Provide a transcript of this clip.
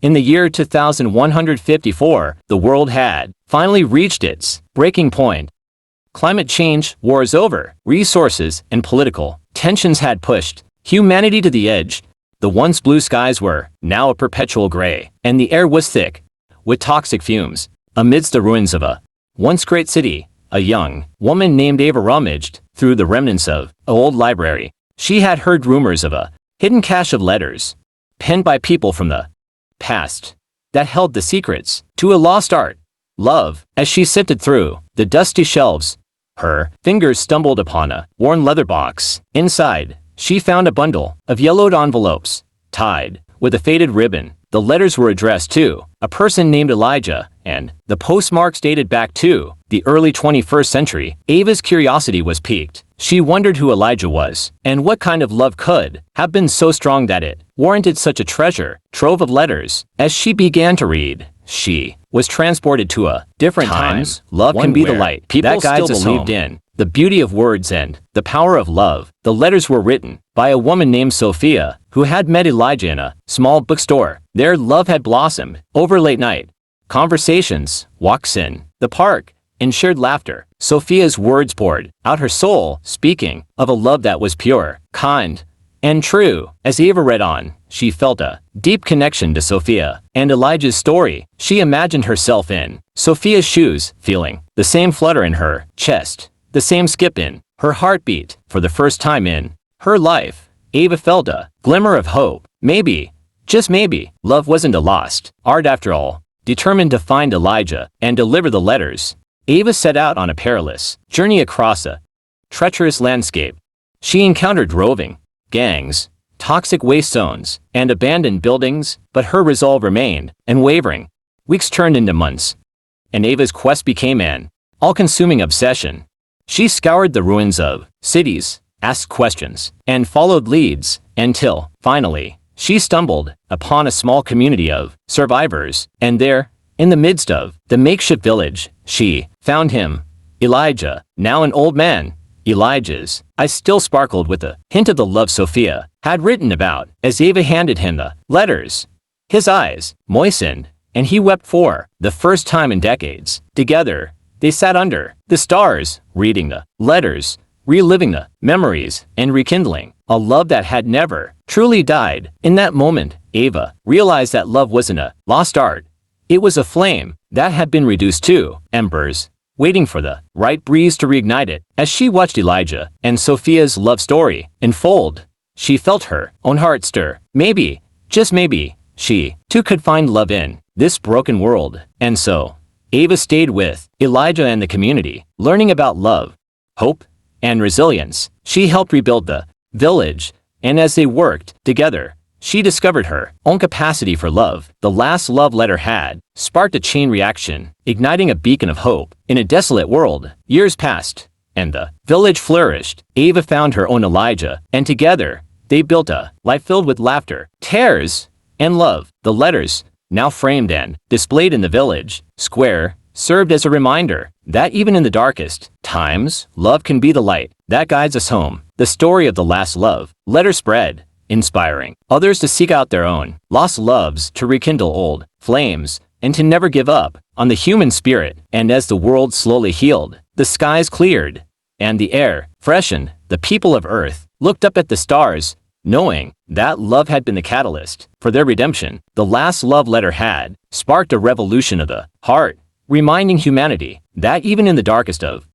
In the year 2154, the world had finally reached its breaking point. Climate change, wars over, resources, and political tensions had pushed humanity to the edge. The once blue skies were now a perpetual gray, and the air was thick with toxic fumes. Amidst the ruins of a once great city, a young woman named Ava rummaged through the remnants of an old library. She had heard rumors of a hidden cache of letters penned by people from the past that held the secrets to a lost art, love. As she sifted through the dusty shelves, her fingers stumbled upon a worn leather box. Inside, she found a bundle of yellowed envelopes, tied with a faded ribbon. The letters were addressed to a person named Elijah, and the postmarks dated back to the early 21st century. Ava's curiosity was piqued. She wondered who Elijah was, and what kind of love could have been so strong that it warranted such a treasure trove of letters. As she began to read, she was transported to a different time. Love can be the light that guides us home. In the beauty of words and the power of love. The letters were written by a woman named Sophia, who had met Elijah in a small bookstore. Their love had blossomed over late night conversations, walks in the park, and shared laughter. Sophia's words poured out her soul, speaking of a love that was pure, kind, and true. As Ava read on, she felt a deep connection to Sophia and Elijah's story. She imagined herself in Sophia's shoes, feeling the same flutter in her chest, the same skip in her heartbeat. For the first time in her life, Ava felt a glimmer of hope. Maybe, just maybe, love wasn't a lost art after all. Determined to find Elijah and deliver the letters, Ava set out on a perilous journey across a treacherous landscape. She encountered roving gangs, toxic waste zones, and abandoned buildings, but her resolve remained unwavering. Weeks turned into months, and Ava's quest became an all-consuming obsession. She scoured the ruins of cities, asked questions, and followed leads, until, finally, she stumbled upon a small community of survivors, and there, in the midst of the makeshift village, she found him, Elijah, now an old man. Elijah's eyes still sparkled with a hint of the love Sophia had written about. As Ava handed him the letters, his eyes moistened, and he wept for the first time in decades. Together, they sat under the stars, reading the letters, reliving the memories, and rekindling a love that had never truly died. In that moment, Ava realized that love wasn't a lost art. It was a flame that had been reduced to embers, waiting for the right breeze to reignite it. As she watched Elijah and Sophia's love story unfold, she felt her own heart stir. Maybe, just maybe, she too could find love in this broken world. And so, Ava stayed with Elijah and the community, learning about love, hope, and resilience. She helped rebuild the village, and as they worked together, she discovered her own capacity for love. The last love letter had sparked a chain reaction, igniting a beacon of hope in a desolate world. Years passed, and the village flourished. Ava found her own Elijah, and together, they built a life filled with laughter, tears, and love. The letters, now framed and displayed in the village square, served as a reminder that even in the darkest times, love can be the light that guides us home. The story of the last love letter spread, inspiring others to seek out their own lost loves, to rekindle old flames, and to never give up on the human spirit. And as the world slowly healed, the skies cleared, and the air freshened, the people of Earth looked up at the stars, knowing that love had been the catalyst for their redemption. The last love letter had sparked a revolution of the heart, reminding humanity that even in the darkest of